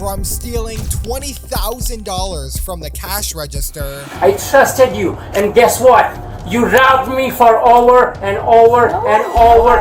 From stealing $20,000 from the cash register. I trusted you, and guess what? You robbed me for over and over and over.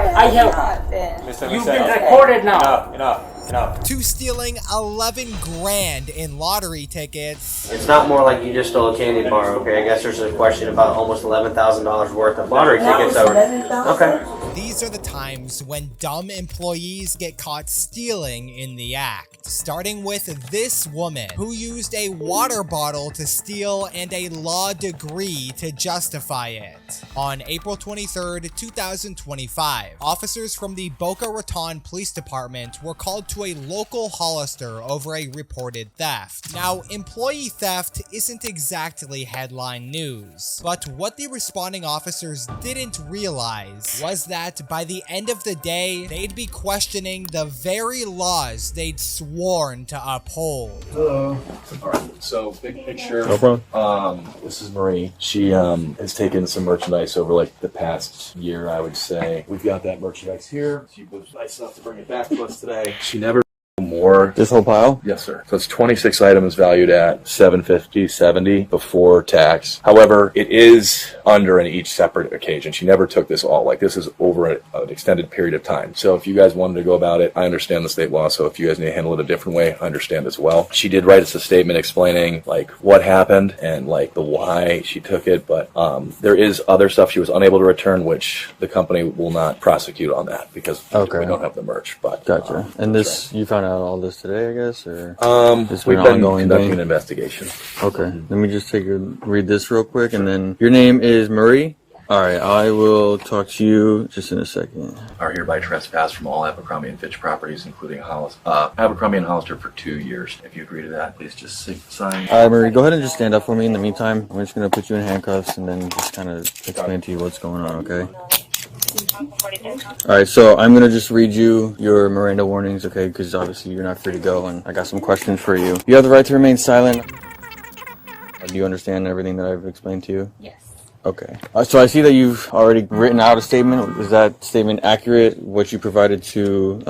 You've been recorded now. Enough. To stealing 11 grand in lottery tickets. It's not more like you just stole a candy bar, okay? I guess there's a question about almost $11,000 worth of lottery tickets. Okay. These are the times when dumb employees get caught stealing in the act. Starting with this woman who used a water bottle to steal and a law degree to justify it. On April 23rd, 2025, officers from the Boca Raton Police Department were called to a local Hollister over a reported theft. Now, employee theft isn't exactly headline news, but what the responding officers didn't realize was that by the end of the day, they'd be questioning the very laws they'd sworn to uphold. Hello. Alright, so big picture. No problem. This is Marie. She has taken some merchandise over like the past year, I would say. We've got that merchandise here. She was nice enough to bring it back to us today. She never more. This whole pile? Yes, sir. So it's 26 items valued at $750.70 before tax. However, it is under in each separate occasion. She never took this all. Like, this is over an extended period of time. So if you guys wanted to go about it, I understand the state law. So if you guys need to handle it a different way, I understand as well. She did write us a statement explaining like what happened and like the why she took it. But there is other stuff she was unable to return, which the company will not prosecute on that because we don't have the merch. But gotcha. And this, you found out all this today, I guess, or we've been conducting an investigation. Okay, let me just read this real quick, and then your name is Marie. All right, I will talk to you just in a second. Are hereby trespass from all Abercrombie and Fitch properties, including Abercrombie and Hollister, for 2 years. If you agree to that, please just sign. All right, Marie, go ahead and just stand up for me. In the meantime, I'm just gonna put you in handcuffs and then just kind of explain to you what's going on. Okay. Alright, so I'm going to just read you your Miranda warnings, okay, because obviously you're not free to go, and I got some questions for you. You have the right to remain silent. Do you understand everything that I've explained to you? Yes. Okay. So I see that you've already written out a statement. Is that statement accurate, what you provided to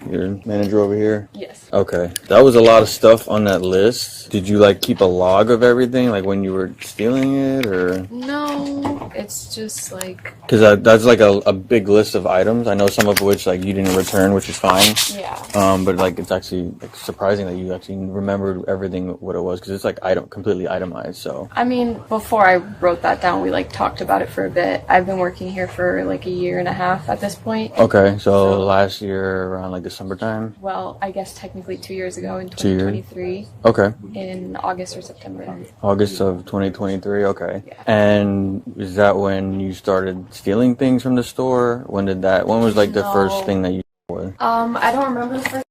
your manager over here? Yes. Okay. That was a lot of stuff on that list. Did you, like, keep a log of everything, like, when you were stealing it, or? No, it's just, like... Because that's, like, a big list of items. I know some of which, like, you didn't return, which is fine. Yeah. But, like, it's actually, like, surprising that you actually remembered everything, what it was, because it's, like, completely itemized, so. I mean, before I wrote that down, we, like, talked about it for a bit. I've been working here for, like, a year and a half at this point. Okay, so last year, around, like, December time? Well, I guess technically 2 years ago in 2023. Okay. In August or September. August of 2023, okay. Yeah. And is that when you started stealing things from the store? When was, like, the first thing that you wore? I don't remember the first.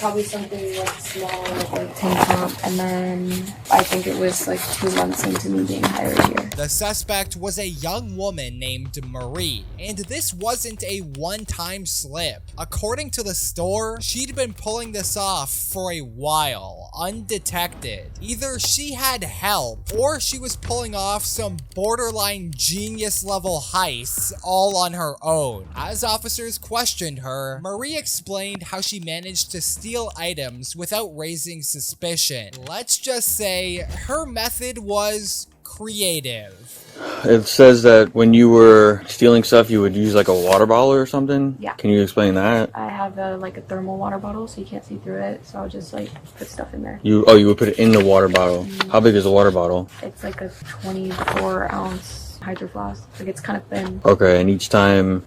Probably something like small, like tank top, and then I think it was like 2 months into me being hired here. The suspect was a young woman named Marie, and this wasn't a one-time slip. According to the store, she'd been pulling this off for a while, undetected. Either she had help, or she was pulling off some borderline genius-level heists all on her own. As officers questioned her, Marie explained how she managed to steal items without raising suspicion. Let's just say her method was creative. It says that when you were stealing stuff, you would use like a water bottle or something? Yeah. Can you explain that? I have like a thermal water bottle, so you can't see through it, so I'll just like put stuff in there. You would put it in the water bottle. How big is a water bottle? It's like a 24-ounce Hydro Flask. Like, it's kind of thin. Okay, and each time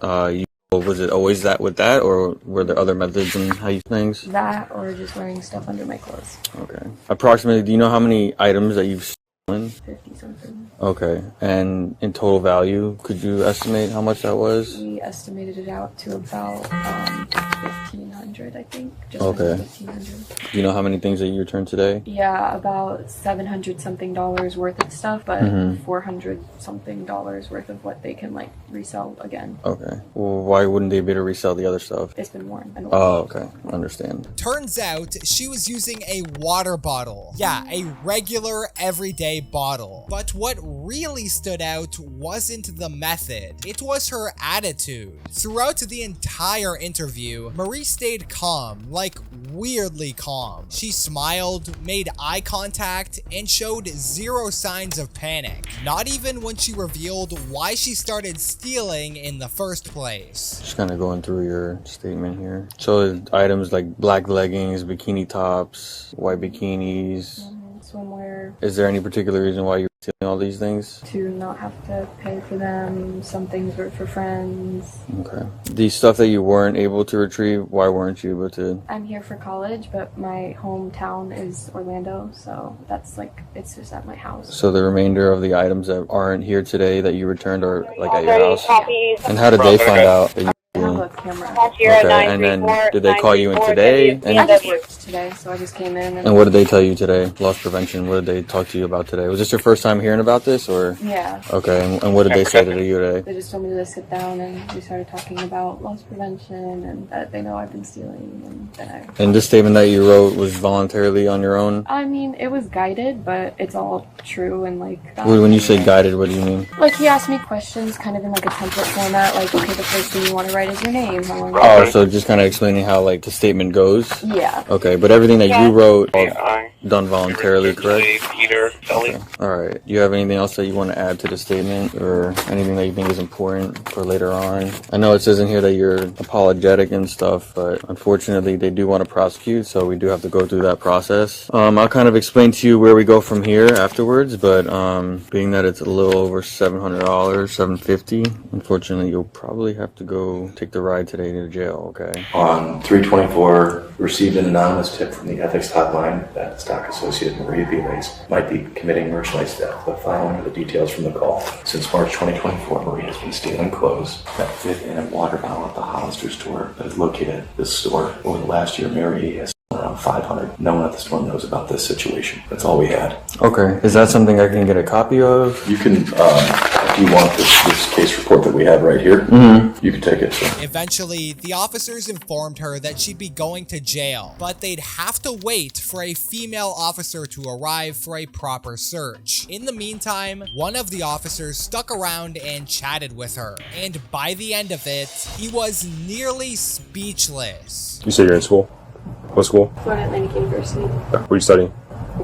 was it always that with that, or were there other methods in how you use things? That, or just wearing stuff under my clothes. Okay. Approximately, do you know how many items that you've stolen? 50 something. Okay. And in total value, could you estimate how much that was? We estimated it out to about $1,500, I think. Just okay. under $1,500. Do you know how many things that you returned today? Yeah, about $700 something worth of stuff, but $400 something worth of what they can like resell again. Okay. Well, why wouldn't they be able to resell the other stuff? It's been worn. Oh, okay. Understand. Turns out she was using a water bottle. Yeah, a regular everyday bottle. But what really stood out wasn't the method. It was her attitude. Throughout the entire interview, Marie stayed calm, like weirdly calm. She smiled, made eye contact, and showed zero signs of panic. Not even when she revealed why she started stealing in the first place. Just kind of going through your statement here. So items like black leggings, bikini tops, white bikinis. Swimwear. Is there any particular reason why you're stealing all these things? To not have to pay for them. Some things were for friends. Okay. The stuff that you weren't able to retrieve, why weren't you able to? I'm here for college, but my hometown is Orlando, so that's like, it's just at my house. So the remainder of the items that aren't here today that you returned are like at your house? And how did they find out that you I have a camera. Okay, and then did they call you in today? I just worked today, so I just came in. And what did they tell you today? Loss prevention, what did they talk to you about today? Was this your first time hearing about this, or? Yeah. Okay, and what did they say to you today? They just told me to sit down, and we started talking about loss prevention, and that they know I've been stealing, and then And this statement that you wrote was voluntarily on your own? I mean, it was guided, but it's all true, and like... When you say guided, what do you mean? Like, he asked me questions kind of in like a template format, like, okay, the first thing you want to write is your name. Oh, so just kind of explaining how like the statement goes? Yeah. Okay, but everything that you wrote done voluntarily, correct? Okay. Alright, do you have anything else that you want to add to the statement, or anything that you think is important for later on? I know it says in here that you're apologetic and stuff, but unfortunately they do want to prosecute, so we do have to go through that process. I'll kind of explain to you where we go from here afterwards, but being that it's a little over $700, $750, unfortunately you'll probably have to go take the ride today to jail, okay? On 324, received an anonymous tip from the ethics hotline that stock associate Maria Viles might be committing merchandise theft. The following are the details from the call. Since March 2024, Maria has been stealing clothes that fit in a water bottle at the Hollister store that is located at this store. Over the last year, Maria has around 500. No one at the store knows about this situation. That's all we had. Okay, is that something I can get a copy of? You can, if you want this case report that we have right here, you can take it. Eventually, the officers informed her that she'd be going to jail, but they'd have to wait for a female officer to arrive for a proper search. In the meantime, one of the officers stuck around and chatted with her, and by the end of it, he was nearly speechless. You say you're in school? What school? I'm at Atlantic University. What are you studying?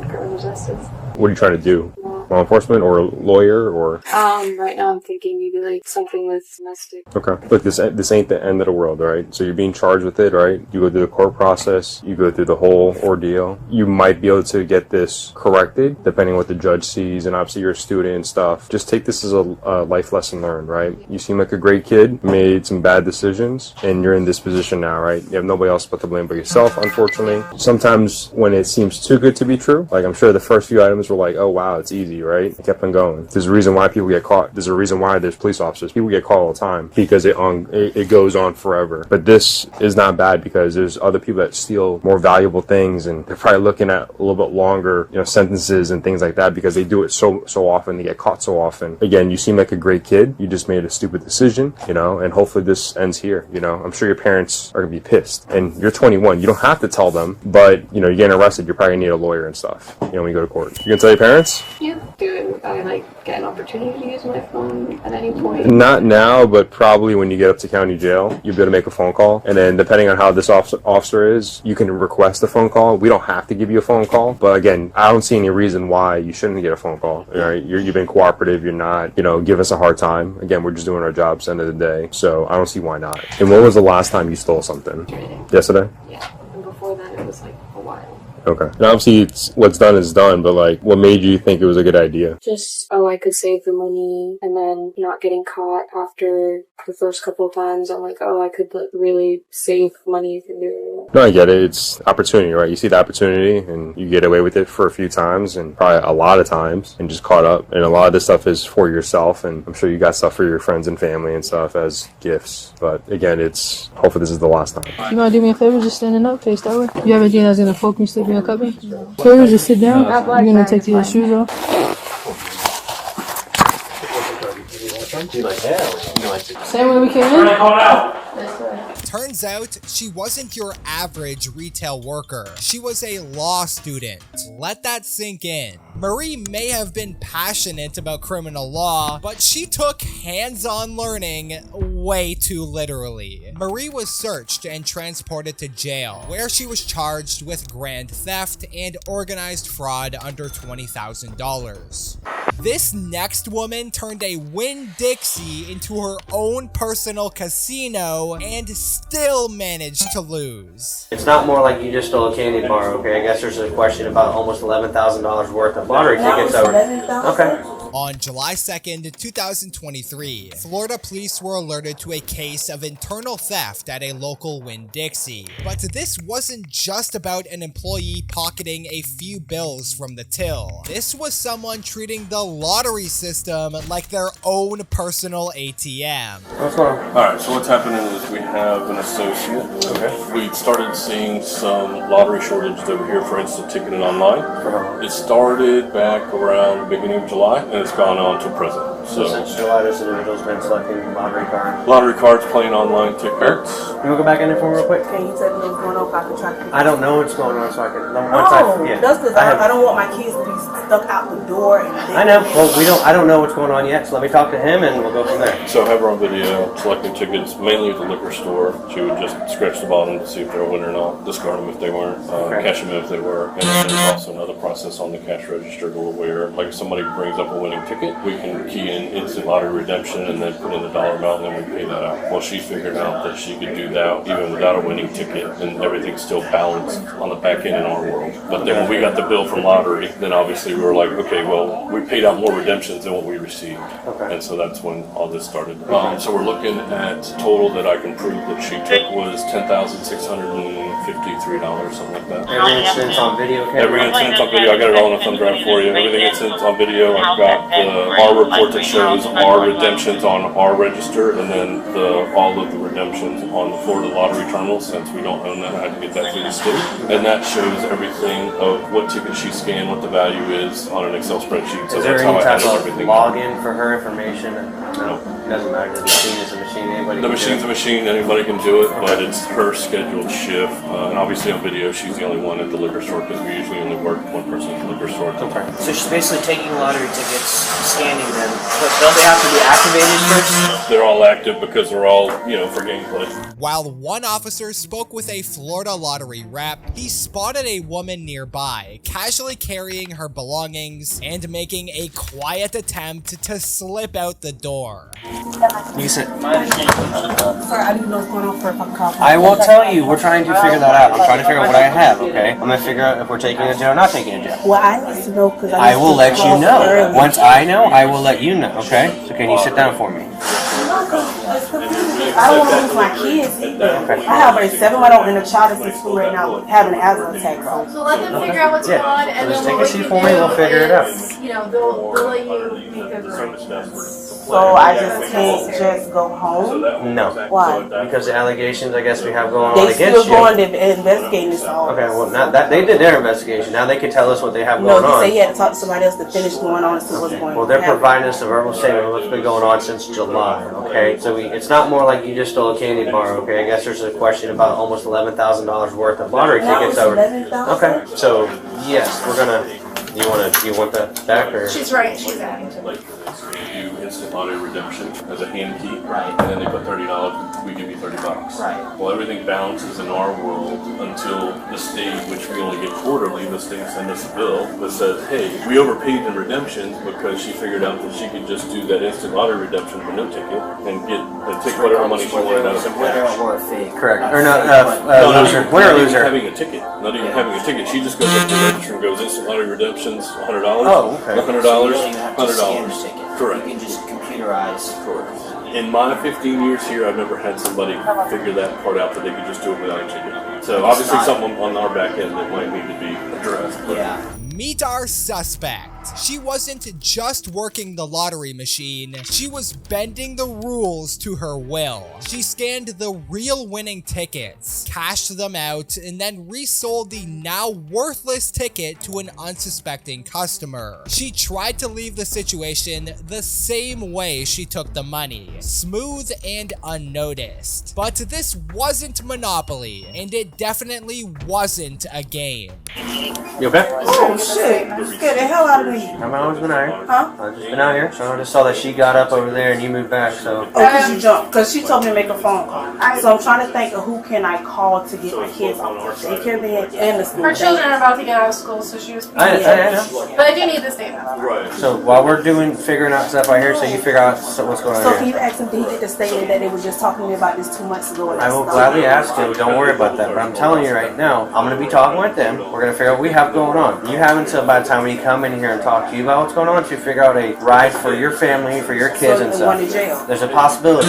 Criminal justice. What are you trying to do? Law enforcement or a lawyer or? Right now I'm thinking maybe like something with domestic. Okay. Look, this ain't the end of the world, right? So you're being charged with it, right? You go through the court process, you go through the whole ordeal. You might be able to get this corrected depending on what the judge sees, and obviously you're a student and stuff. Just take this as a life lesson learned, right? You seem like a great kid, made some bad decisions, and you're in this position now, right? You have nobody else but to blame but yourself, unfortunately. Sometimes when it seems too good to be true, like I'm sure the first few items were like, oh wow, it's easy, right? I kept on going. There's a reason why people get caught. There's a reason why there's police officers. People get caught all the time because it goes on forever. But this is not bad because there's other people that steal more valuable things, and they're probably looking at a little bit longer, sentences and things like that because they do it so often. They get caught so often. Again, you seem like a great kid. You just made a stupid decision, and hopefully this ends here. I'm sure your parents are gonna be pissed, and you're 21. You don't have to tell them, but you're getting arrested. You're probably gonna need a lawyer and stuff. When you go to court, you can tell your parents. Yeah. Do I get an opportunity to use my phone at any point? Not now, but probably when you get up to county jail, you'll be able to make a phone call. And then depending on how this officer is, you can request a phone call. We don't have to give you a phone call. But again, I don't see any reason why you shouldn't get a phone call. Right? You've been cooperative. You're not, give us a hard time. Again, we're just doing our jobs at the end of the day. So I don't see why not. And when was the last time you stole something? Yesterday? Yeah. And before that, it was like a while. Okay. And obviously, what's done is done, but what made you think it was a good idea? Just, I could save the money, and then not getting caught after the first couple of times. I'm like, I could really save money if you're doing it. No, I get it. It's opportunity, right? You see the opportunity, and you get away with it for a few times, and probably a lot of times, and just caught up. And a lot of this stuff is for yourself, and I'm sure you got stuff for your friends and family and stuff as gifts. But again, hopefully this is the last time. You want to do me a favor, just standing up, face that way? You have anything that's going to poke me, slip me, or cut me? Please just sit down. You're going to take your shoes off. Same way we came in? Turns out, she wasn't your average retail worker. She was a law student. Let that sink in. Marie may have been passionate about criminal law, but she took hands-on learning way too literally. Marie was searched and transported to jail, where she was charged with grand theft and organized fraud under $20,000. This next woman turned a Winn-Dixie into her own personal casino and still managed to lose. It's not more like you just stole a candy bar, okay? I guess there's a question about almost $11,000 worth of lottery tickets over. Okay. On July 2nd, 2023, Florida police were alerted to a case of internal theft at a local Winn-Dixie. But this wasn't just about an employee pocketing a few bills from the till. This was someone treating the lottery system like their own personal ATM. What's going on? Alright, so what's happening is we have an associate. Okay. We started seeing some lottery shortage over here for instant ticketing online. It started back around the beginning of July, and it's gone on to present. So since July, this individual's been selecting lottery cards. Lottery cards, playing online tickets. Can we go back in there for me real quick? Can you tell me what's going on if I can try to... I don't know what's going on, so I can... That's because I don't want my kids to be stuck out the door. I know. Well, I don't know what's going on yet, so let me talk to him and we'll go from there. So have her on video, selecting tickets, mainly at the liquor store. She would just scratch the bottom to see if they were winning or not, discard them if they weren't, cash them if they were. And then there's also another process on the cash register to where, like if somebody brings up a winning ticket, we can key in instant lottery redemption and then put in the dollar amount and then we pay that out. Well, she figured out that she could do that even without a winning ticket and everything's still balanced on the back end in our world. But then when we got the bill from lottery, then obviously we were like, okay, well, we paid out more redemptions than what we received. And so that's when all this started. So we're looking at total that I can prove that she took was $10,653, something like that. Every incident's on video, okay? Every incident's on video. I got it all in a thumb drive for you. Everything incident's on video. I've got our report that shows our redemptions on our register and then all of the redemptions on the Florida lottery terminal. Since we don't own that, I had to get that through the state. And that shows everything of what ticket she scanned, what the value is on an Excel spreadsheet. So is there that's any how I type handle of everything. login for her information? No. It doesn't matter. The machine is a machine. Anybody The can machine's do a machine, anybody can do it, but it's her scheduled shift. And obviously on video, she's the only one at the liquor store because we usually only work one person at the liquor store. So she's basically taking lottery tickets, scanning them, but don't they have to be activated first? They're all active because they're all, for gameplay. While one officer spoke with a Florida lottery rep, he spotted a woman nearby, casually carrying her belongings and making a quiet attempt to slip out the door. You said, Sorry, I didn't know what's going on for if I'm calling. I won't tell you. We're trying to figure that out. I'm trying to figure out what I have, okay? I'm going to figure out if we're taking a jail or not taking a jail. Well, I need to know because I will let you know. Once I know, I will let you know, okay? So can you sit down for me? I don't want to lose my kids either. I have a 7-month-old in a child that's in school right now having an asthma attack. So let them figure out what's going on, and Just then take a seat for me. We'll figure it out. they'll let you make a decision. So I just can't just go home? No. Why? Because the allegations, I guess, we have going on They against still you. going to investigate this all. Okay, well, now that they did their investigation. Now they can tell us what they have No, going on. he said he had to talk to somebody else to finish going on and see what's going on. Well, they're providing us a verbal statement of what's been going on since July, okay? So it's not more like you just stole a candy bar, okay? I guess there's a question about almost $11,000 worth of lottery tickets over. Okay, so yes, we're gonna. You want that back or? She's right. She's adding to it. You instant lottery redemption as a hand key, and then they put $30. We give you $30. Well, everything balances in our world until the state, which we only get quarterly. The state sends us a bill that says, "Hey, we overpaid in redemptions because she figured out that she could just do that instant lottery redemption for no ticket and take whatever money she wanted out of some cash." Correct. Or not? Loser. Winner or loser? Having a ticket. Not even having a ticket. She just goes up to the register and goes instant lottery redemptions, $100. Oh, okay. $100. $100. Correct. You can just computerize. Correct. In my 15 years here, I've never had somebody figure that part out that they could just do it without a ticket. So obviously something on our back end that might need to be addressed. Yeah. Meet our suspect. She wasn't just working the lottery machine, she was bending the rules to her will. She scanned the real winning tickets, cashed them out, and then resold the now worthless ticket to an unsuspecting customer. She tried to leave the situation the same way she took the money, smooth and unnoticed. But this wasn't Monopoly, and it definitely wasn't a game. You okay? Oh shit, you scared the hell out of me. leave? I've always been out here. Huh? I've just been out here. So I just saw that she got up over there and you moved back, so. Oh, because you jumped. Because she told me to make a phone call. So I'm trying to think of who can I call to get my kids off the daycare bed and the school. Her children are about to get out of school, so she was. I know. But I do need the statement. Right. So while we're figuring out stuff out here, so you figure out what's going So on can here. you ask him, did he get the statement that they were just talking to me about this 2 months ago? I will gladly ask him. Don't worry about that. But I'm telling you right now, I'm going to be talking with them. We're going to figure out what we have going on. You have until by the time we come in here and talk to you about what's going on to figure out a ride for your family, for your kids and So stuff. going to jail. There's a possibility.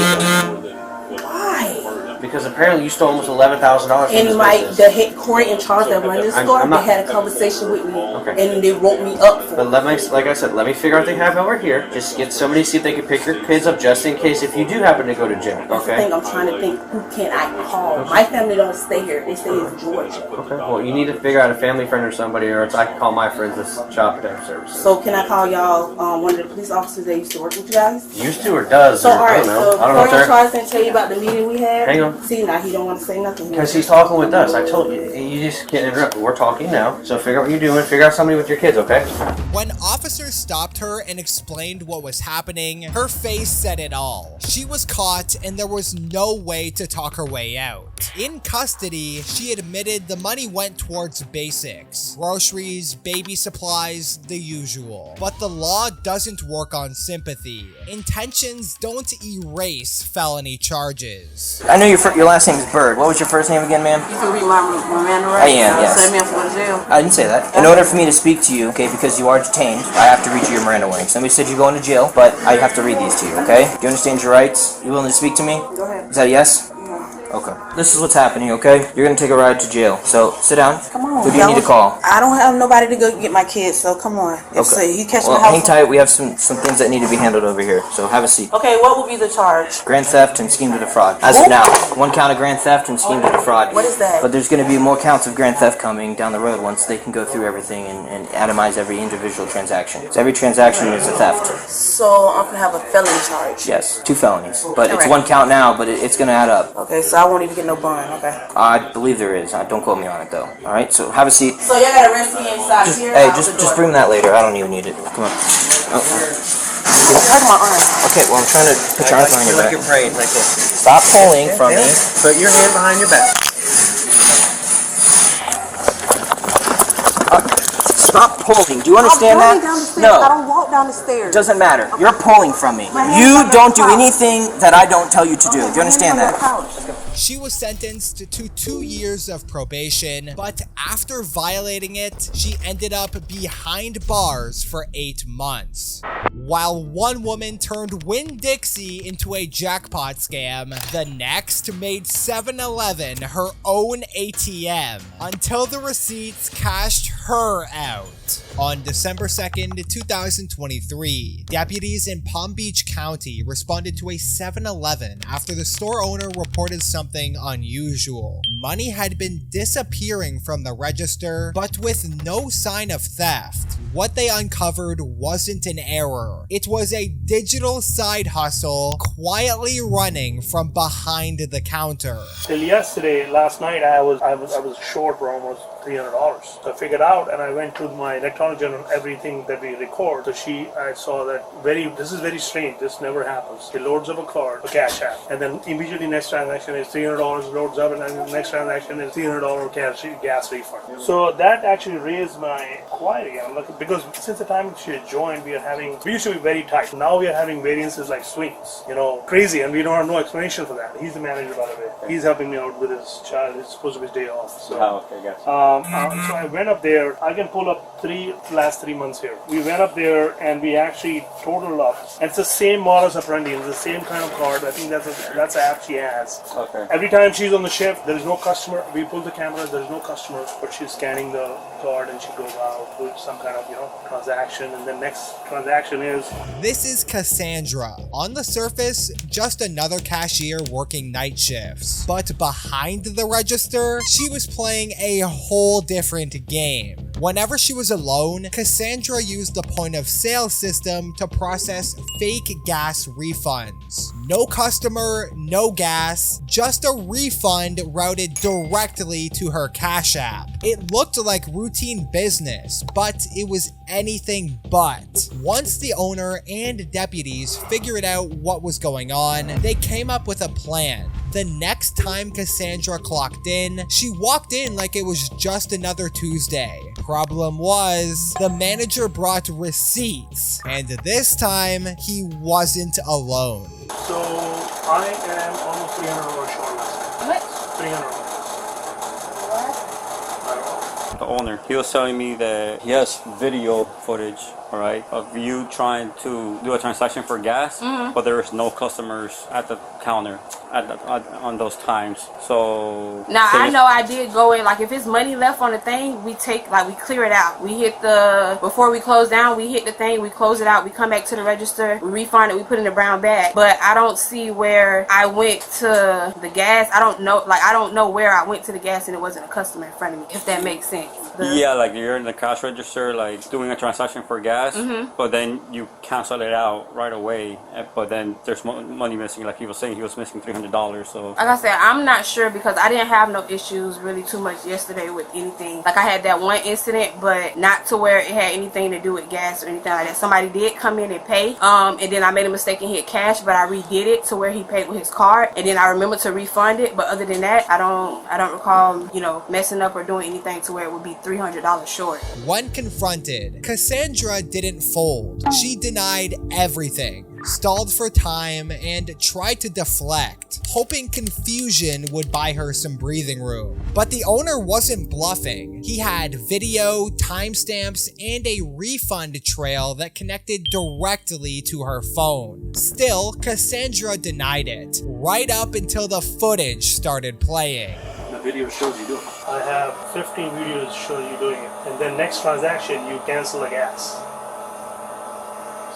Why? Because apparently you stole almost $11,000 from And this my business. the head Corey in charge that run this I'm store, not- they had a conversation with me, Okay. and they wrote me up for But it. like I said, let me figure out what they have over here. Just get somebody, see if they can pick your kids up just in case if you do happen to go to jail. That's the Okay? thing, I'm trying to think, who can I call? My family don't stay here, they stay in Georgia. Okay. Well, you need to figure out a family friend or somebody, or else I can call my friends at Child Protective Services. So can I call y'all, one of the police officers that used to work with you guys? Used to or does? So or, I alright, don't know. so I don't know if Corey in they're. charge didn't tell you about the meeting we had? Hang on. See, now he don't want to say nothing here. Because he's talking with us. I told you. You just can't interrupt. We're talking now. So figure out what you're doing. Figure out somebody with your kids, okay? When officers stopped her and explained what was happening, her face said it all. She was caught and there was no way to talk her way out. In custody, she admitted the money went towards basics, groceries, baby supplies, the usual. But the law doesn't work on sympathy. Intentions don't erase felony charges. I know your last name is Bird. What was your first name again, ma'am? You can read my memorandum, I am, yes. Send me up for the jail. I didn't say that. In order for me to speak to you, okay, because you are detained, I have to read you your Miranda warnings. Somebody said you're going to jail, but I have to read these to you, okay? Do you understand your rights? You willing to speak to me? Go ahead. Is that a yes? Okay. This is what's happening, okay? You're gonna take a ride to jail. So, sit down. Come on. Who do you need to call? I don't have nobody to go get my kids, so come on. If so, you catch Well, my house. hang tight. We have some things that need to be handled over here. So, have a seat. Okay, what will be the charge? Grand theft and scheme to defraud. As of now, one count of grand theft and scheme to defraud. What is that? But there's going to be more counts of grand theft coming down the road once they can go through everything and itemize every individual transaction. So every transaction is a theft. So I'm gonna have a felony charge. Yes, 2 felonies. But it's Correct. 1 count now, but it's going to add up. Okay, so I won't even get no bond. Okay. I believe there is. Don't quote me on it though. All right. So have a seat. So y'all gotta arrest me inside Just, here. hey, or out the just door? bring that later. I don't even need it. Come on. Oh. Hurt my arm. Okay. Well, I'm trying to put your arms behind your back. Like you're praying, like this. Stop pulling from me. Put your hand behind your back. Stop pulling. Do you understand I'm that? going down the stairs. No. I don't walk down the stairs. Doesn't matter. You're pulling from me. My hand's You on the don't do couch. anything that I don't tell you to do. Do you understand that? She was sentenced to 2 years of probation, but after violating it, she ended up behind bars for 8 months. While one woman turned Winn-Dixie into a jackpot scam, the next made 7-Eleven her own ATM until the receipts cashed her out. On December 2nd, 2023, deputies in Palm Beach County responded to a 7-Eleven after the store owner reported something unusual. Money had been disappearing from the register, but with no sign of theft. What they uncovered wasn't an error. It was a digital side hustle quietly running from behind the counter. Till yesterday, last night, I was short for almost $300. So I figured out, and I went to my electronic journal, everything that we record. So I saw that this is very strange. This never happens. He loads up a card, a cash app, and then immediately next transaction is $300 loads up, and then the next transaction is $300 gas refund. So that actually raised my inquiry. I'm looking, because since the time she had joined, we used to be very tight. Now we are having variances like swings, crazy, and we don't have no explanation for that. He's the manager, by the way. He's helping me out with his child. It's supposed to be his day off. So. Okay, gotcha. So I went up there. I can pull up last 3 months here. We went up there and we actually totaled up. And it's the same modus operandi. It's the same kind of card. I think that's the app she has. Okay. Every time she's on the shift, there is no customer. We pull the camera. There is no customer, but she's scanning the card and she goes out with some kind of transaction. And the next transaction is. This is Cassandra. On the surface, just another cashier working night shifts. But behind the register, she was playing a whole different game. Whenever she was alone, Cassandra used the point of sale system to process fake gas refunds. No customer, no gas, just a refund routed directly to her Cash App. It looked like routine business, but it was anything but. Once the owner and deputies figured out what was going on, they came up with a plan. The next time Cassandra clocked in, she walked in like it was just another Tuesday. Problem was, the manager brought receipts, and this time, he wasn't alone. So I am almost $300 short last time. What? $300. The owner, he was telling me that he has video footage, all right, of you trying to do a transaction for gas, but there was no customers at the counter on those times. So now I know I did go in, like if it's money left on the thing, we clear it out. We hit before we close down, we hit the thing, we close it out, we come back to the register, we refund it, we put it in a brown bag. But I don't see where I went to the gas. I don't know where I went to the gas and it wasn't a customer in front of me, if that makes sense. Yeah, like you're in the cash register, like doing a transaction for gas, but then you cancel it out right away. But then there's money missing. Like he was saying, he was missing $300. So like I said, I'm not sure because I didn't have no issues really too much yesterday with anything. Like I had that one incident, but not to where it had anything to do with gas or anything like that. Somebody did come in and pay, and then I made a mistake and hit cash, but I redid it to where he paid with his card, and then I remember to refund it. But other than that, I don't recall, messing up or doing anything to where it would be $300 short. When confronted, Cassandra didn't fold. She denied everything, stalled for time, and tried to deflect, hoping confusion would buy her some breathing room. But the owner wasn't bluffing. He had video, timestamps, and a refund trail that connected directly to her phone. Still, Cassandra denied it, right up until the footage started playing. The video shows you doing it. I have 15 videos showing you doing it. And then next transaction, you cancel the gas.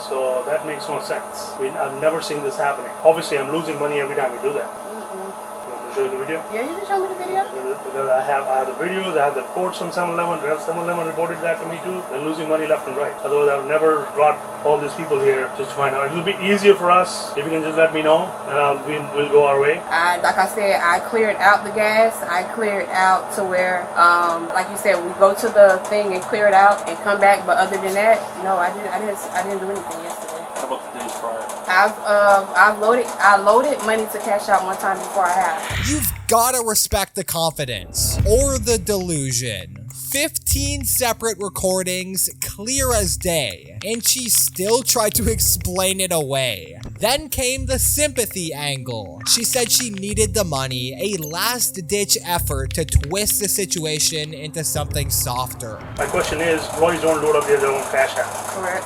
So that makes no sense. I've never seen this happening. Obviously, I'm losing money every time you do that. You want me to show you the video? Yeah, you can show me the video. Because I have the videos, I have the reports from 7-Eleven. 7-Eleven reported that to me too. They're losing money left and right. Otherwise, I would never brought all these people here just to find out. It will be easier for us if you can just let me know, and we'll go our way. Like I said, I cleared out the gas. I cleared out to where, like you said, we go to the thing and clear it out and come back. But other than that, no, I didn't do anything yesterday. How about the days prior? I loaded money to cash out one time before I have. You've gotta respect the confidence, or the delusion. 15 separate recordings, clear as day, and she still tried to explain it away. Then came the sympathy angle. She said she needed the money, a last-ditch effort to twist the situation into something softer. My question is, employees don't load up their own cash app. Correct.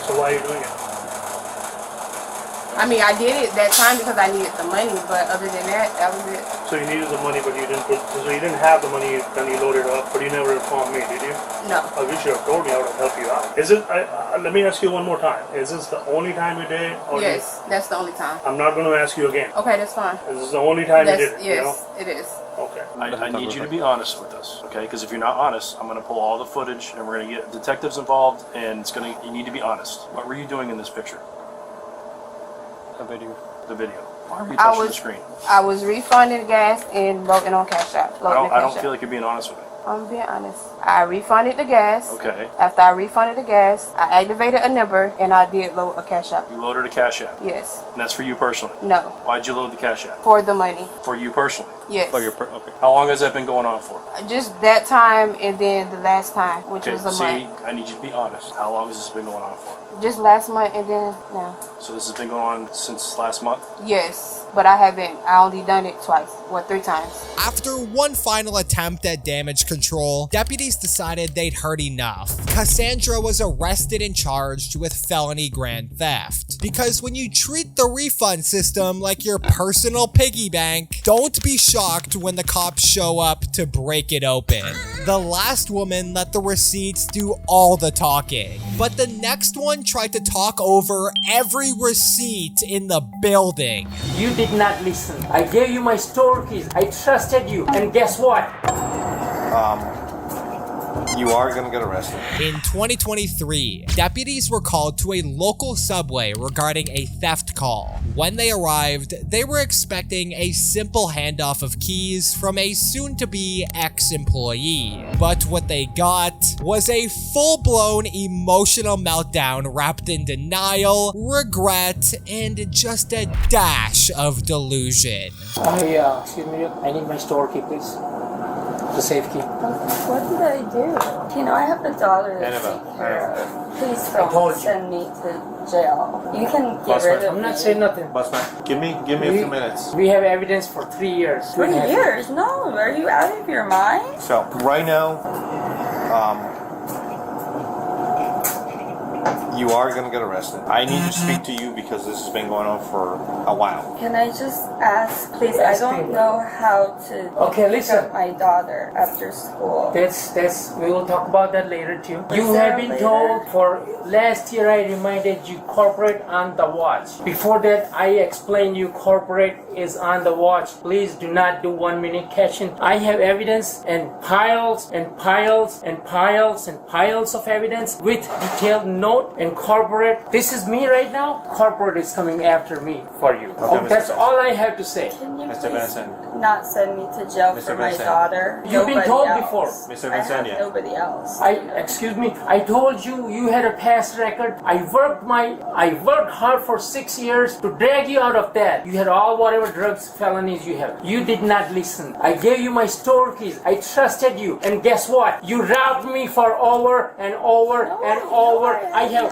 So why are you doing it? I mean, I did it that time because I needed the money, but other than that, that was it. So you needed the money, but you didn't have the money, then you loaded it up, but you never informed me, did you? No. I wish you have told me. I would have helped you out. Is it? Let me ask you one more time. Is this the only time you did? Or yes, that's the only time. I'm not going to ask you again. Okay, that's fine. Is this the only time you did it? Yes, it is. Okay. I need you to be honest with us, okay? Because if you're not honest, I'm going to pull all the footage, and we're going to get detectives involved, and you need to be honest. What were you doing in this picture? the video. The video. Why were you touching the screen? I was refunding gas and loading on Cash App. I don't feel like you're being honest with me. I'm being honest. I refunded the gas. Okay. After I refunded the gas, I activated a number and I did load a Cash App. You loaded a Cash App? Yes. And that's for you personally? No. Why'd you load the Cash App? For the money. For you personally? Yes. Okay. How long has that been going on for? Just that time and then the last time, which was a month. I need you to be honest. How long has this been going on for? Just last month and then now. So this has been going on since last month? Yes, but I only done it twice, 3 times. After one final attempt at damage control, deputies decided they'd heard enough. Cassandra was arrested and charged with felony grand theft. Because when you treat the refund system like your personal piggy bank, don't be shocked when the cops show up to break it open. The last woman let the receipts do all the talking, but the next one tried to talk over every receipt in the building. You did not listen. I gave you my store keys. I trusted you. And guess what? You are gonna get arrested. In 2023, deputies were called to a local subway regarding a theft call. When they arrived, they were expecting a simple handoff of keys from a soon-to-be ex-employee. But what they got was a full-blown emotional meltdown wrapped in denial, regret, and just a dash of delusion. Excuse me, I need my store key, please. The safe key. What did I do? You know, I have a daughter to take care of. Please don't send me to jail. You can get rid of me. I'm not saying nothing. Bossman, give me a few minutes. We have evidence for 3 years. 3 years? No, are you out of your mind? So right now, you are going to get arrested. I need to speak to you because this has been going on for a while. Can I just ask, please? I don't know how to pick up my daughter after school. That's we will talk about that later too. You have been told for last year I reminded you corporate on the watch. Before that I explained you corporate is on the watch. Please do not do 1 minute cashing. I have evidence and piles and piles and piles and piles of evidence with detailed note and corporate. This is me right now. Corporate is coming after me for you. Okay, That's all I have to say. Can you Mr. please Vincent. not send me to jail Mr. for my Vincent. daughter? You've been Nobody told else. before. Mr. I have Vincent. nobody else. Excuse me, I told you you had a past record. I worked hard for 6 years to drag you out of that. You had all whatever drugs, felonies you have. You did not listen. I gave you my store keys. I trusted you. And guess what? You robbed me for over and over and over. I have.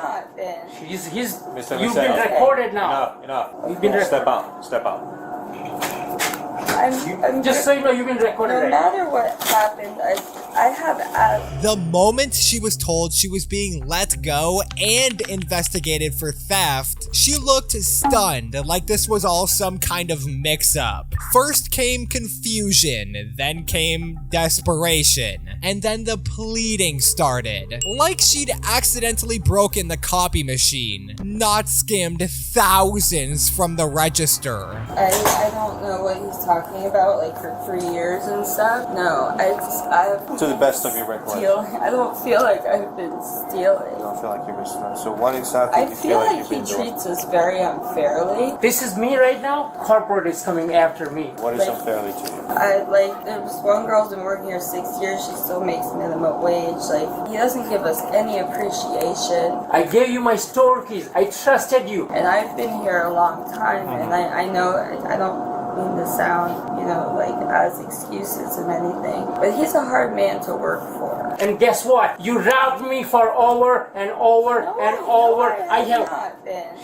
You've been recorded now. Enough. You've been Step out. I'm just so you know, you've been recorded. No matter what happened, I have asked. The moment she was told she was being let go and investigated for theft, she looked stunned, like this was all some kind of mix-up. First came confusion, then came desperation, and then the pleading started. Like she'd accidentally broken the copy machine, not skimmed thousands from the register. I don't know what he's talking about, like for 3 years and stuff. No, I've To the best of your recollection. I don't feel like I've been stealing. You don't feel like you've been stealing. So what exactly I do you feel like you've he been doing? treats us very unfairly. This is me right now. Corporate is coming after me. What is unfairly to you? There's one girl's been working here 6 years. She still makes minimum wage. Like, he doesn't give us any appreciation. I gave you my store keys. I trusted you. And I've been here a long time, and I know I don't mean to sound, like as excuses and anything, but he's a hard man to work for. And guess what? You robbed me for over and over and over. I have.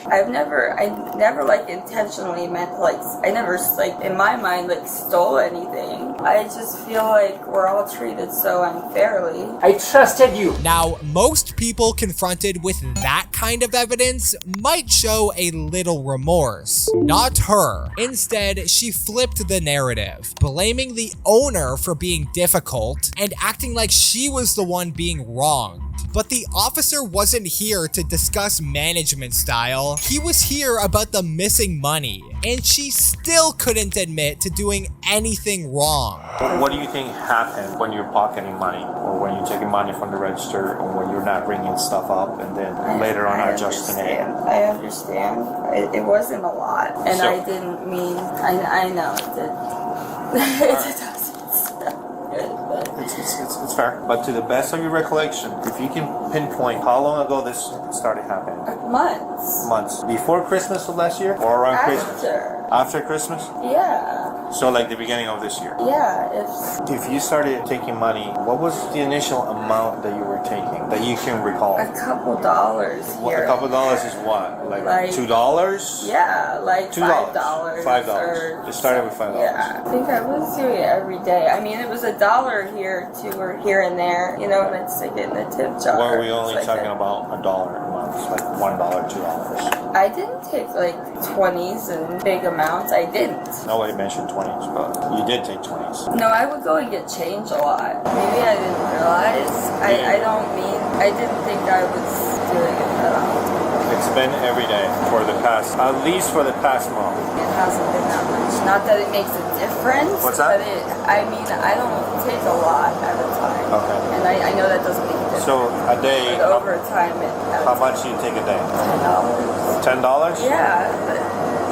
I never like intentionally meant I never in my mind stole anything. I just feel like we're all treated so unfairly. I trusted you. Now, most people confronted with that kind of evidence might show a little remorse. Not her. Instead, she flipped the narrative, blaming the owner for being difficult and acting like she was the one being wronged. But the officer wasn't here to discuss management style. He was here about the missing money, and she still couldn't admit to doing anything wrong. What do you think happened when you're pocketing money, or when you're taking money from the register, or when you're not bringing stuff up and then later on adjusting it? I understand. It wasn't a lot, and I didn't mean. I know it doesn't. It's fair. But to the best of your recollection, if you can pinpoint how long ago this started happening? Months. Before Christmas of last year, or around Christmas? After Christmas? Yeah. So like the beginning of this year? Yeah. If you started taking money, what was the initial amount that you were taking that you can recall? A couple dollars here. A couple dollars is what? Like $2? Yeah, like $5. $5. It started with $5. Yeah. I think I was doing it every day. I mean, it was $1 here, $2 or here and there, and I'd stick it in the tip jar. Or are we only talking about $1 a month, like $1, $2? I didn't take 20s and big amounts. I didn't. Nobody mentioned 20s, but you did take 20s. No, I would go and get change a lot. Maybe I didn't realize. I didn't think I was doing it that often. It's been every day at least for the past month. It hasn't been that much. Not that it makes a difference. What's that? But I don't take a lot at a time. Okay. And I know that doesn't make a So a day, But over time, how much do you take a day? $10. $10? Yeah, but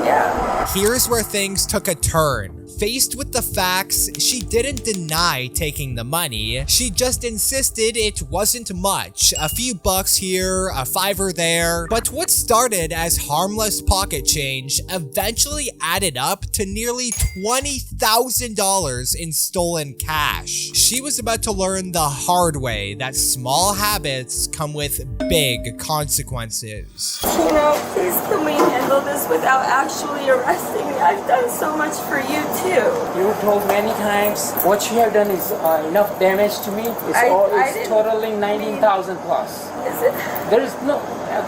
yeah. Here's where things took a turn. Faced with the facts, she didn't deny taking the money. She just insisted it wasn't much. A few bucks here, a $5 there. But what started as harmless pocket change eventually added up to nearly $20,000 in stolen cash. She was about to learn the hard way that small habits come with big consequences. Tino, please can we handle this without actually arresting me? I've done so much for you too. You were told many times what you have done is enough damage to me. It's totaling 19,000 plus. Is it? There is no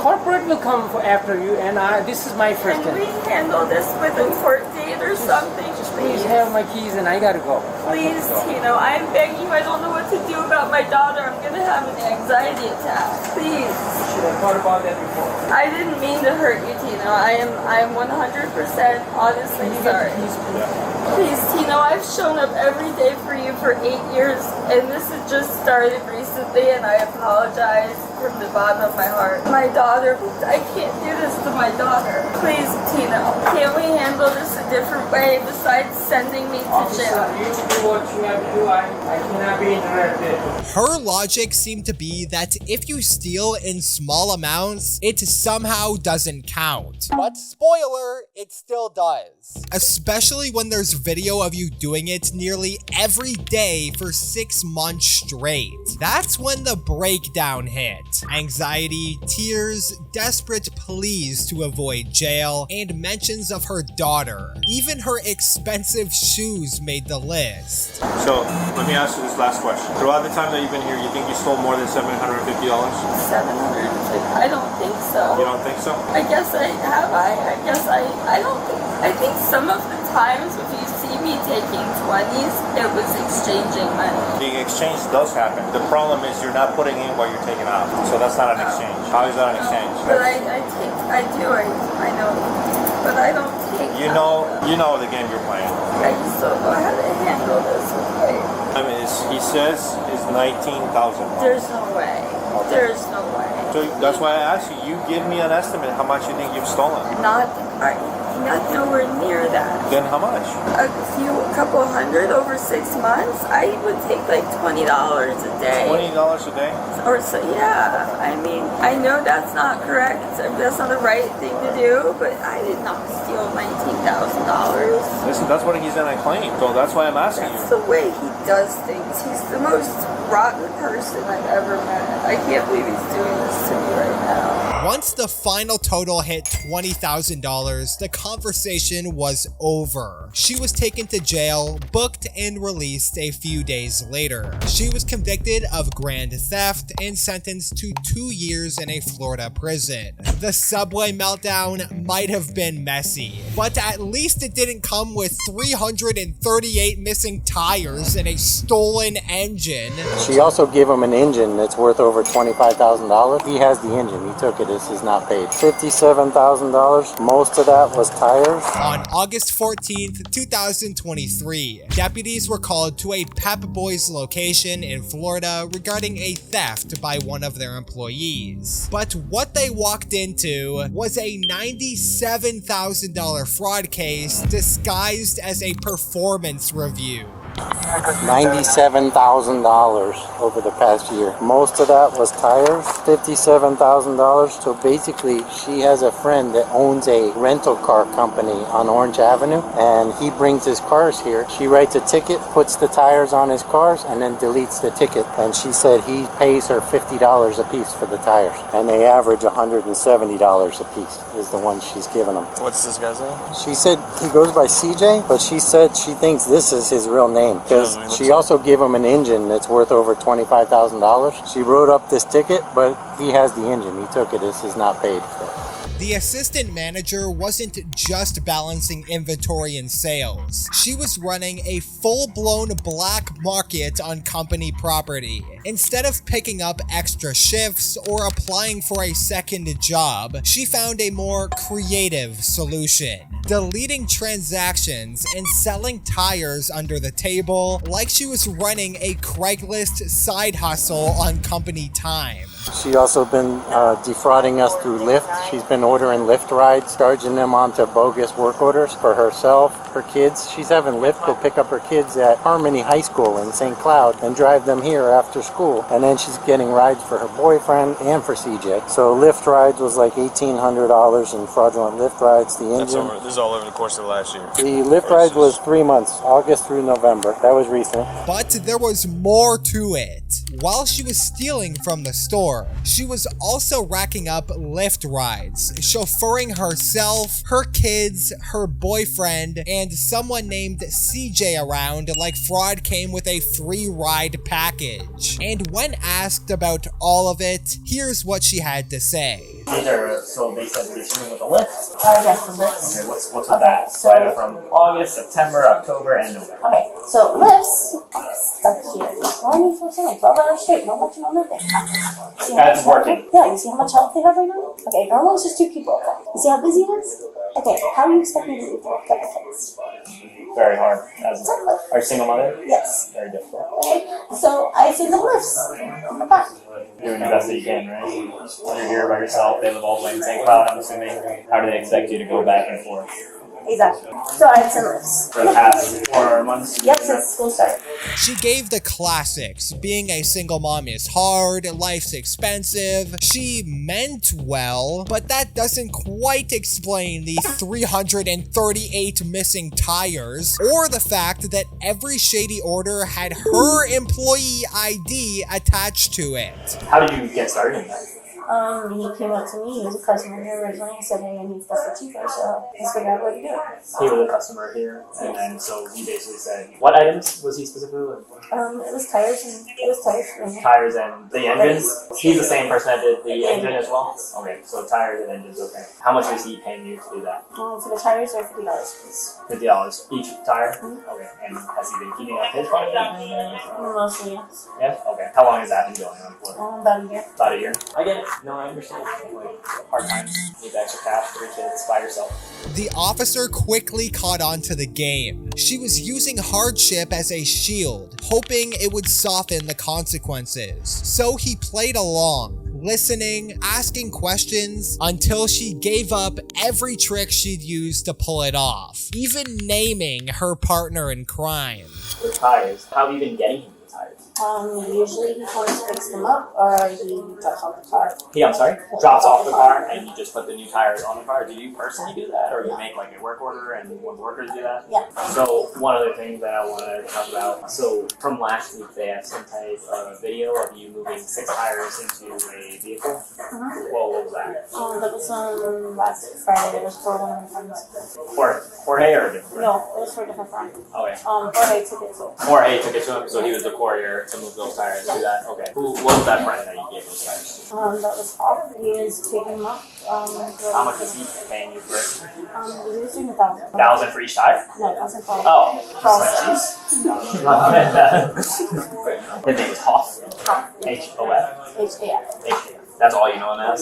corporate will come after you, and this is my first. Can we handle this with a court date or something? Please have my keys, and I gotta go. Please, Tino, I'm begging you. I don't know what to do about my daughter. I'm gonna have an anxiety attack. Please. Should have thought about that before. I didn't mean to hurt you, Tino. I am 100% honestly sorry. Please, Tino, I've shown up every day for you for 8 years, and this has just started recently, and I apologize from the bottom of my heart. My daughter, I can't do this to my daughter. Please, Tino, can't we handle this a different way besides sending me to jail? You do what you have to do. I cannot be interrupted. Her logic seemed to be that if you steal in small amounts, it somehow doesn't count. But spoiler, it still does. Especially when there's video of you doing it nearly every day for 6 months straight. That's when the breakdown hit. Anxiety, tears, desperate pleas to avoid jail, and mentions of her daughter. Even her expensive shoes made the list. So, let me ask you this last question. Throughout the time that you've been here, you think you stole more than $750? $750? I don't think so. You don't think so? I guess I have. I don't think. I think some of the times if you see me taking 20s, it was exchanging money. The exchange does happen. The problem is you're not putting in what you're taking out. So that's not an exchange. How is that an exchange? But I know. But I don't take. You know the game you're playing. I just don't know how to handle this. Okay. I mean, he says it's 19,000. There's no way. There's no way. So that's why I asked you. You give me an estimate how much you think you've stolen. Not nowhere near that. Then how much? A couple hundred over 6 months. I would take like $20 a day. $20 a day? Or so, yeah. I mean, I know that's not correct. That's not the right thing to do, but I did not steal $19,000. Listen, that's what he's gonna claim. So that's why I'm asking you. That's the way he does things. He's the most rotten person I've ever met. I can't believe he's doing this to me right now. Once the final total hit $20,000, the conversation was over. She was taken to jail, booked, and released a few days later. She was convicted of grand theft and sentenced to 2 years in a Florida prison. The subway meltdown might have been messy, but at least it didn't come with 338 missing tires and a stolen engine. She also gave him an engine that's worth over $25,000. He has the engine. He took it. This is not paid. $57,000. Most of that was tires. On August 14th, 2023, deputies were called to a Pep Boys location in Florida regarding a theft by one of their employees. But what they walked into was a $97,000 fraud case disguised as a performance review. $97,000 over the past year. Most of that was tires, $57,000. So basically, she has a friend that owns a rental car company on Orange Avenue, and he brings his cars here. She writes a ticket, puts the tires on his cars, and then deletes the ticket. And she said he pays her $50 a piece for the tires, and they average $170 a piece is the one she's giving him. What's this guy's name? She said he goes by CJ, but she said she thinks this is his real name. Because she also gave him an engine that's worth over $25,000. She wrote up this ticket, but He has the engine. He took it. This is not paid for. The assistant manager wasn't just balancing inventory and sales. She was running a full-blown black market on company property. Instead of picking up extra shifts or applying for a second job, she found a more creative solution: deleting transactions and selling tires under the table like she was running a Craigslist side hustle on company time. She also been defrauding us through Lyft. She's been ordering Lyft rides, charging them onto bogus work orders for herself, her kids. She's having Lyft go pick up her kids at Harmony High School in St. Cloud and drive them here after school. And then she's getting rides for her boyfriend and for CJ. So Lyft rides was like $1,800 in fraudulent Lyft rides. The engine. This is all over the course of last year. The Lyft ride was 3 months, August through November. That was recent. But there was more to it. While she was stealing from the store, she was also racking up Lyft rides, chauffeuring herself, her kids, her boyfriend, and someone named CJ around like fraud came with a free ride package. And when asked about all of it, here's what she had to say. So they said they came with a list? Yes, the list. Okay, what's with that? So either from August, September, October, and November. Okay, so lists stuck here. 24/7, 12 hours straight, no touching on nothing. That's working. Yeah, you see how much help they have right now? Okay, normally it's just 2 people. You see how busy it is? Okay, how do you expect me to do benefits? Very hard. Are you single mother? Yes. Very difficult. Okay, so I send them lists. Okay. Doing the best that you can, right? When you're here by yourself, they live all the way in St. Cloud, I'm assuming. How do they expect you to go back and forth? Exactly. So I send lists. For the past 4 months? Yep, since school started. She gave the classics. Being a single mom is hard, life's expensive. She meant well, but that doesn't quite explain the 338 missing tires, or the fact that every shady order had her employee ID attached to it. How did you get started in that? He came up to me, he was a customer here originally, and said, hey, I need stuff for cheaper, so let's figure out what to do. He was a customer here, and then so he basically said, what items was he specifically looking for? It was tires and Tires and the engines? He's the same person that did the engine as well? Okay, so tires and engines, okay. How much was he paying you to do that? For the tires, they're $50 please. $50 each tire? Okay, and has he been keeping up his part of that? Mostly, yes. Yeah? Okay. How long has that been going on for? About a year. About a year? I get it. No, I understand. Like, hard times, need the extra cash for your kids by yourself. The officer quickly caught on to the game. She was using hardship as a shield, hoping it would soften the consequences. So he played along, listening, asking questions, until she gave up every trick she'd used to pull it off, even naming her partner in crime. The tires. How have you been getting him the tires? Usually he comes to fix them up, or he drops off the car. I'm sorry? Drops off the car and you just put the new tires on the car. Do you personally do that, or you make like a work order and one workers do that? Yeah. So one other thing that I want to talk about. So from last week, they have some type of video of you moving 6 tires into a vehicle. Well, what was that? That was last Friday. It was for one of my friends. Jorge or a different friend? No, it was for a different friend. Okay. Jorge took it to him. Jorge took it to him, so he was the courier to move those tires. Do that. Okay. Who what was that friend that you gave those tires? That was Paul. He was picking them up. How much was he paying you for it? He was doing 1,000. 1,000 for each tire? No, 1,000 for Oh. Paul. His name was Hoff. H-O-F. H-A-F. That's all you know him as?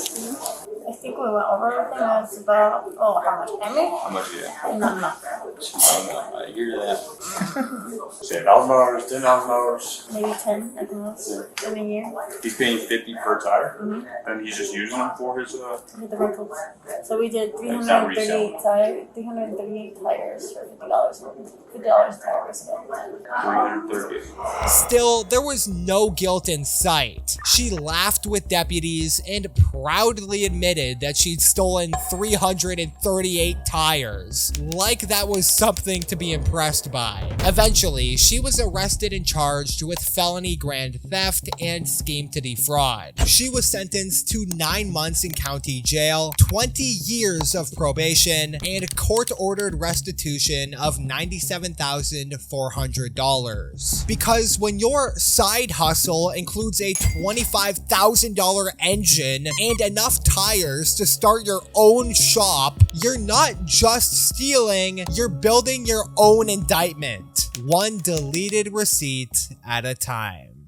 I think we went over everything. That's about, how much? How much is it? Not enough. I hear that. Say $1,000, $10,000. Maybe 10 at the most in a year. He's paying $50 per tire, and he's just using them for his For the rentals. So we did It's not resale. 338 tires for $50. $50 a tire was about 330. Still, there was no guilt in sight. She laughed with deputies and proudly admitted admitted that she'd stolen 338 tires. Like that was something to be impressed by. Eventually, she was arrested and charged with felony grand theft and scheme to defraud. She was sentenced to 9 months in county jail, 20 years of probation, and court-ordered restitution of $97,400. Because when your side hustle includes a $25,000 engine and enough tires to start your own shop, you're not just stealing, you're building your own indictment. One deleted receipt at a time.